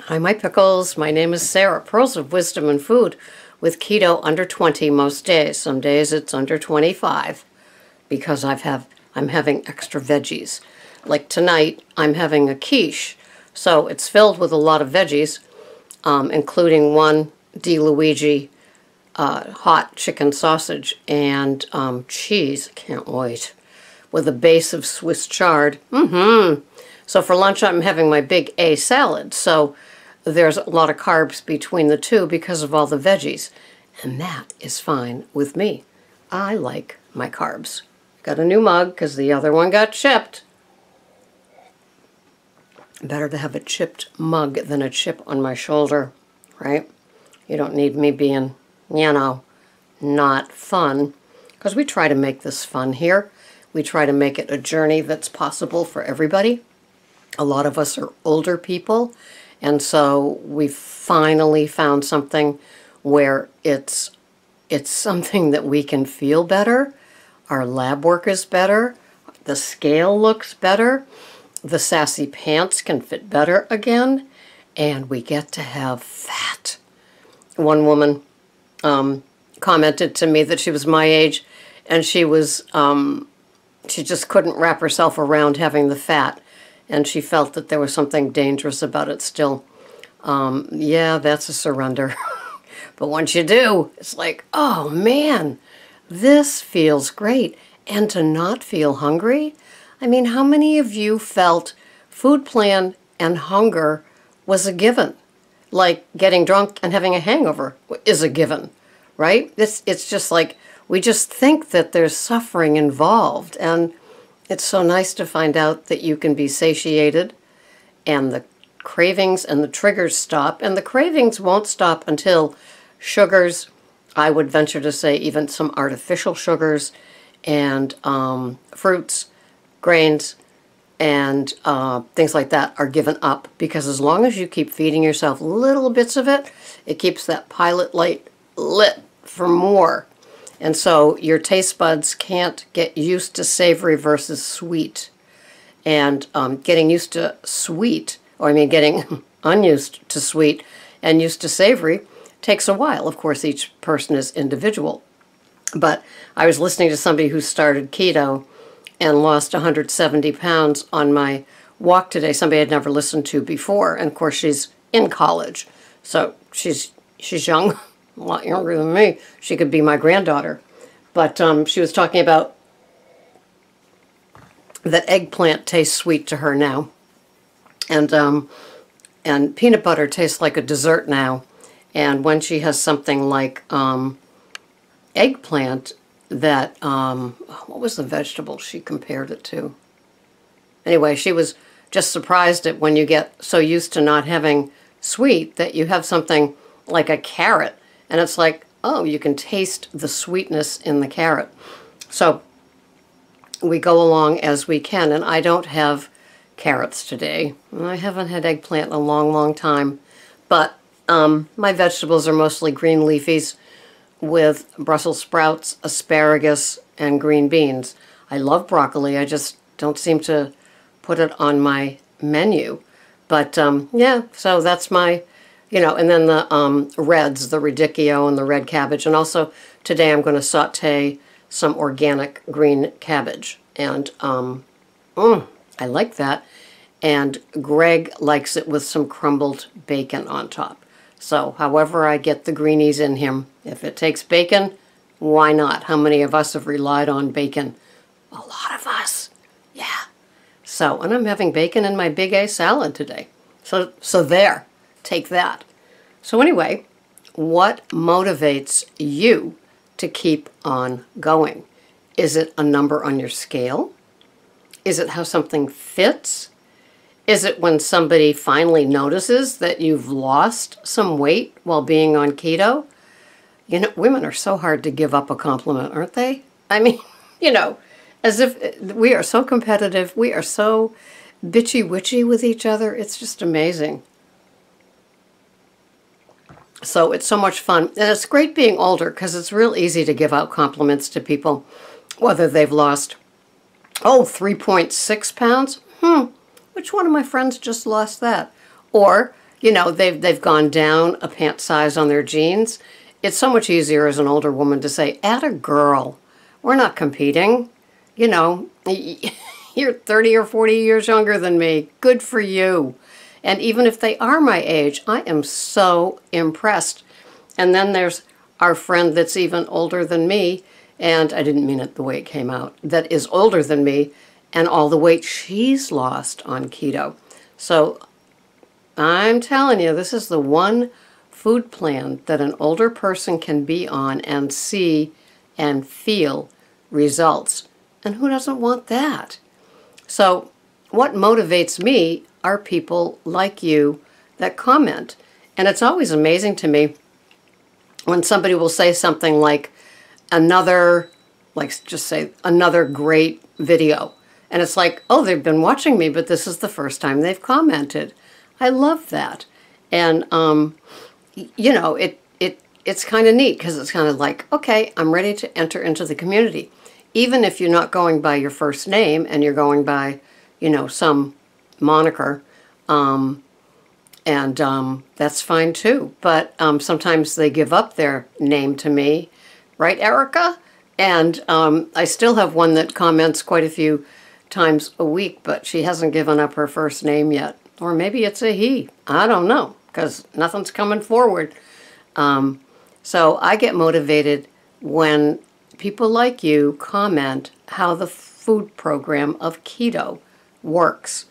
Hi, my pickles. My name is Sarah, Pearls of Wisdom and Food, with keto under 20 most days. Some days it's under 25 because I'm having extra veggies. Like tonight, I'm having a quiche, so it's filled with a lot of veggies, including one DeLuigi hot chicken sausage and cheese. I can't wait. With a base of Swiss chard. So for lunch, I'm having my big A salad. So there's a lot of carbs between the two because of all the veggies. And that is fine with me. I like my carbs. Got a new mug because the other one got chipped. Better to have a chipped mug than a chip on my shoulder, right? You don't need me being, not fun. Because we try to make this fun here. We try to make it a journey that's possible for everybody. A lot of us are older people, and so we've finally found something where it's something that we can feel better. Our lab work is better. The scale looks better. The sassy pants can fit better again, and we get to have fat. One woman commented to me that she was my age, and she was she just couldn't wrap herself around having the fat, and she felt that there was something dangerous about it still. Yeah, that's a surrender. But once you do, it's like, oh man, this feels great. And to not feel hungry? I mean, how many of you felt food plan and hunger was a given? Like getting drunk and having a hangover is a given, right? It's just like, we just think that there's suffering involved, and it's so nice to find out that you can be satiated and the cravings and the triggers stop, and the cravings won't stop until sugars, I would venture to say even some artificial sugars and fruits, grains, and things like that are given up, because as long as you keep feeding yourself little bits of it, it keeps that pilot light lit for more. And so your taste buds can't get used to savory versus sweet. And getting used to sweet, or I mean getting unused to sweet and used to savory, takes a while. Of course, each person is individual. But I was listening to somebody who started keto and lost 170 pounds on my walk today, somebody I'd never listened to before. And of course, she's in college, so she's young. A lot younger than me. She could be my granddaughter. But she was talking about that eggplant tastes sweet to her now. And peanut butter tastes like a dessert now. And when she has something like eggplant that, what was the vegetable she compared it to? Anyway, she was just surprised at when you get so used to not having sweet that you have something like a carrot. And it's like, oh, you can taste the sweetness in the carrot. So we go along as we can, and I don't have carrots today. I haven't had eggplant in a long, long time. But my vegetables are mostly green leafies with Brussels sprouts, asparagus, and green beans. I love broccoli. I just don't seem to put it on my menu. But yeah, so that's my... and then the reds, the radicchio and the red cabbage. And also today I'm going to saute some organic green cabbage. And I like that. And Greg likes it with some crumbled bacon on top. So however I get the greenies in him, if it takes bacon, why not? How many of us have relied on bacon? A lot of us. Yeah. So, and I'm having bacon in my big A salad today. So there. Take that. So anyway, what motivates you to keep on going? Is it a number on your scale? Is it how something fits? Is it when somebody finally notices that you've lost some weight while being on keto? Women are so hard to give up a compliment, aren't they? I mean, as if we are so competitive. We are so bitchy-witchy with each other. It's just amazing. So it's so much fun. And it's great being older because it's real easy to give out compliments to people, whether they've lost, 3.6 pounds. Which one of my friends just lost that? Or you know, they've gone down a pant size on their jeans. It's so much easier as an older woman to say, "Atta girl, we're not competing. You know, you're 30 or 40 years younger than me. Good for you." And even if they are my age, I am so impressed. And then there's our friend that's even older than me, and I didn't mean it the way it came out, that is older than me, and all the weight she's lost on keto. So I'm telling you, this is the one food plan that an older person can be on and see and feel results. And who doesn't want that? So what motivates me are people like you that comment. And it's always amazing to me when somebody will say something like another, like just say another great video. And it's like, oh, they've been watching me, but this is the first time they've commented. I love that. And, you know, it's kind of neat because it's kind of like, okay, I'm ready to enter into the community. Even if you're not going by your first name and you're going by, you know, some moniker, that's fine too. But sometimes they give up their name to me, right, Erica? And I still have one that comments quite a few times a week, but she hasn't given up her first name yet. Or maybe it's a he. I don't know, because nothing's coming forward. So I get motivated when people like you comment how the food program of keto works.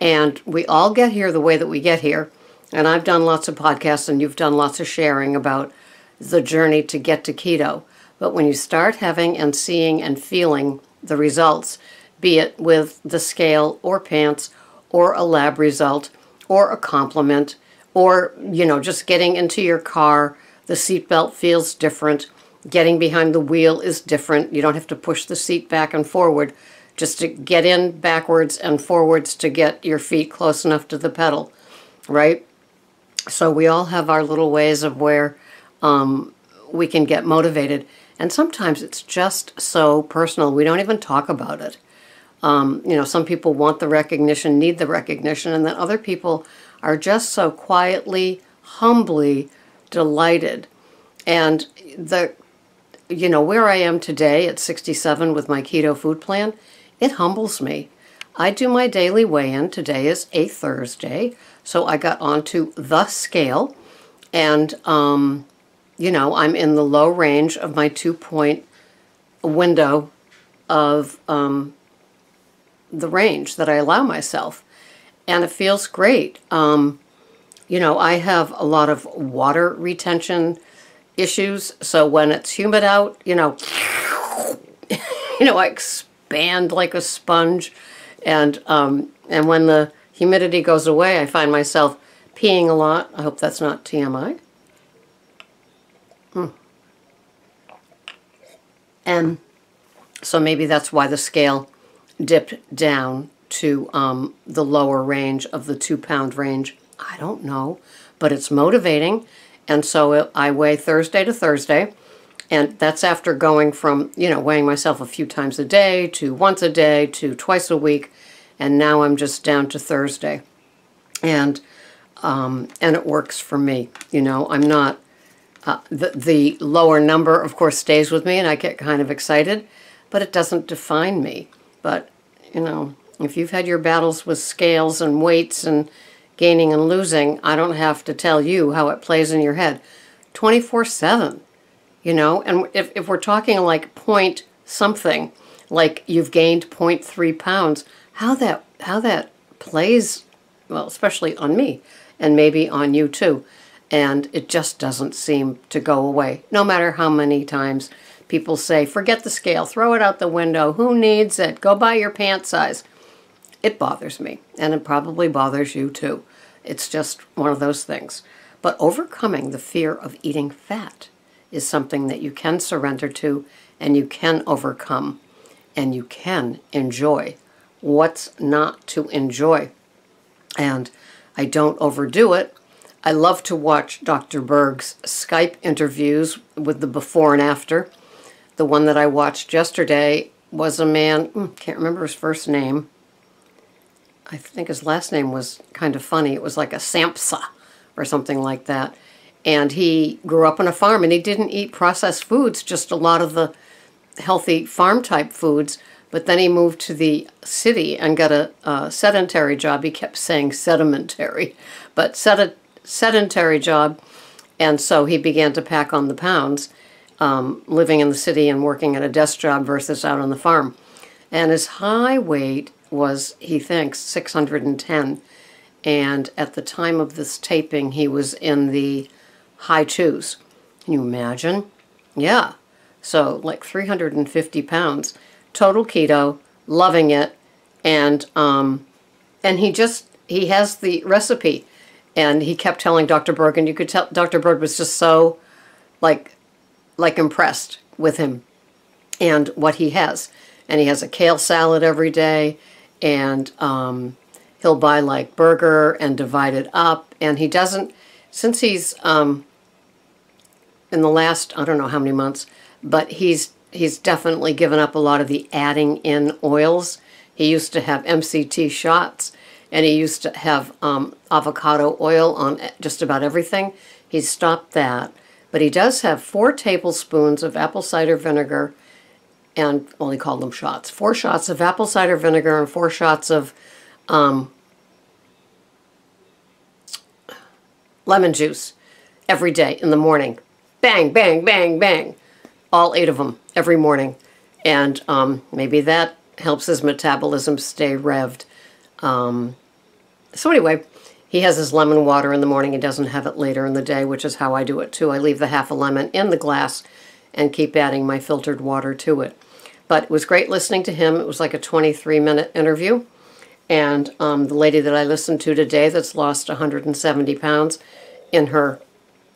And we all get here the way that we get here. And I've done lots of podcasts and you've done lots of sharing about the journey to get to keto. But when you start having and seeing and feeling the results, be it with the scale or pants or a lab result or a compliment or, you know, just getting into your car, the seatbelt feels different. Getting behind the wheel is different. You don't have to push the seat back and forward just to get in backwards and forwards to get your feet close enough to the pedal, right? So we all have our little ways of where we can get motivated. And sometimes it's just so personal. We don't even talk about it. You know, some people want the recognition, need the recognition, and then other people are just so quietly, humbly delighted. And you know, where I am today at 67 with my keto food plan, it humbles me. I do my daily weigh-in. Today is a Thursday, so I got onto the scale, and you know, I'm in the low range of my 2-point window of the range that I allow myself, and it feels great. You know, I have a lot of water retention issues, so when it's humid out, you know, I expand like a sponge, and when the humidity goes away, I find myself peeing a lot. I hope that's not TMI. And so maybe that's why the scale dipped down to the lower range of the 2-pound range. I don't know, but it's motivating. And so I weigh Thursday to Thursday, and that's after going from, you know, weighing myself a few times a day to once a day to twice a week, and now I'm just down to Thursday. And it works for me. You know, I'm not, the lower number, of course, stays with me, and I get kind of excited, but it doesn't define me. But, you know, if you've had your battles with scales and weights and gaining and losing, I don't have to tell you how it plays in your head 24/7, you know. And if we're talking like point something, like you've gained 0.3 pounds, how that plays, well, especially on me and maybe on you too. And it just doesn't seem to go away, no matter how many times people say, forget the scale, throw it out the window, who needs it, go buy your pant size. It bothers me, and it probably bothers you too. It's just one of those things. But overcoming the fear of eating fat is something that you can surrender to, and you can overcome, and you can enjoy what's not to enjoy. And I don't overdo it. I love to watch Dr. Berg's Skype interviews with the before and after. The one that I watched yesterday was a man, can't remember his first name. I think his last name was kind of funny. It was like a Sampsa. or something like that. And he grew up on a farm, and he didn't eat processed foods, just a lot of the healthy farm-type foods. But then he moved to the city and got a sedentary job. He kept saying sedimentary, but sedentary job. And so he began to pack on the pounds, living in the city and working at a desk job versus out on the farm. And his high weight was, he thinks, 610. And at the time of this taping, he was in the high twos. Can you imagine? Yeah. So like 350 pounds. Total keto, loving it. And he has the recipe. And he kept telling Dr. Berg, and you could tell Dr. Berg was just so like impressed with him and what he has. And he has a kale salad every day, and he'll buy like burger and divide it up. And he doesn't, since he's in the last, I don't know how many months, but he's definitely given up a lot of the adding in oils. He used to have MCT shots, and he used to have avocado oil on just about everything. He's stopped that. But he does have 4 tablespoons of apple cider vinegar, and, well, he called them shots. 4 shots of apple cider vinegar and 4 shots of lemon juice every day in the morning. Bang, bang, bang, bang. All 8 of them every morning. And maybe that helps his metabolism stay revved. So anyway, he has his lemon water in the morning. He doesn't have it later in the day, which is how I do it too. I leave the half a lemon in the glass and keep adding my filtered water to it. But it was great listening to him. It was like a 23-minute interview. And the lady that I listened to today that's lost 170 pounds in her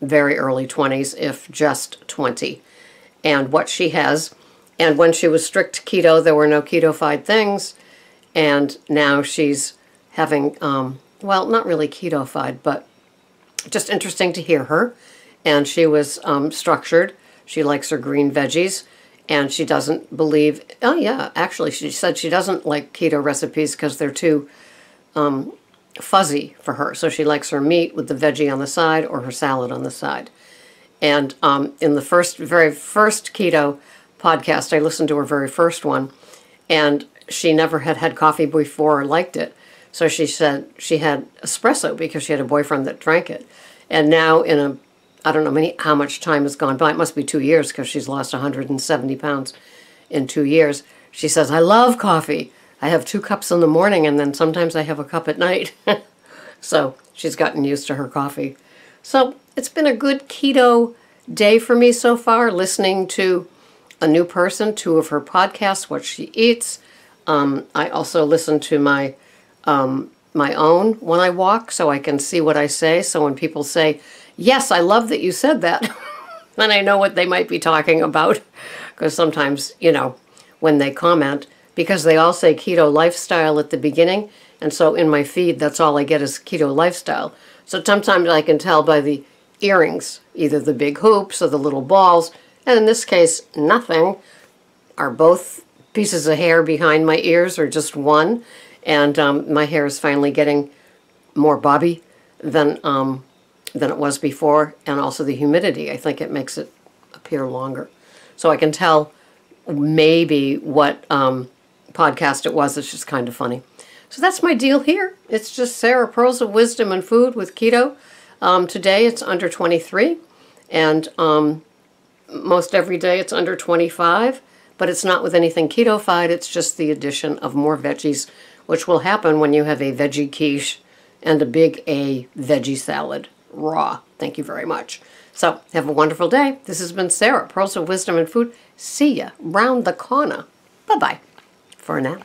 very early 20s, if just 20, and what she has. And when she was strict keto, there were no keto-fied things. And now she's having, well, not really keto-fied, but just interesting to hear her. And she was structured. She likes her green veggies. And she doesn't believe, oh yeah, actually she said she doesn't like keto recipes because they're too fuzzy for her. So she likes her meat with the veggie on the side or her salad on the side. And in the very first keto podcast, I listened to her very first one, and she never had had coffee before or liked it. So she said she had espresso because she had a boyfriend that drank it. And now I don't know how much time has gone by. It must be 2 years because she's lost 170 pounds in 2 years. She says, I love coffee. I have 2 cups in the morning, and then sometimes I have a cup at night. So she's gotten used to her coffee. So it's been a good keto day for me so far, listening to a new person, 2 of her podcasts, what she eats. I also listen to my own when I walk so I can see what I say. So when people say, yes, I love that you said that, then I know what they might be talking about. Because sometimes, you know, when they comment, because they all say Keto Lifestyle at the beginning, and so in my feed, that's all I get is Keto Lifestyle. So sometimes I can tell by the earrings, either the big hoops or the little balls, and in this case, nothing. Are both pieces of hair behind my ears or just one? And my hair is finally getting more bobby than it was before, and also the humidity. I think it makes it appear longer. So I can tell maybe what podcast it was. It's just kind of funny. So that's my deal here. It's just Sarah, Pearls of Wisdom and Food with Keto. Today it's under 23, and most every day it's under 25, but it's not with anything keto-fied. It's just the addition of more veggies, which will happen when you have a veggie quiche and a big A veggie salad. Raw. Thank you very much. So, have a wonderful day. This has been Sarah, Pearls of Wisdom and Food. See ya round the corner. Bye-bye for now.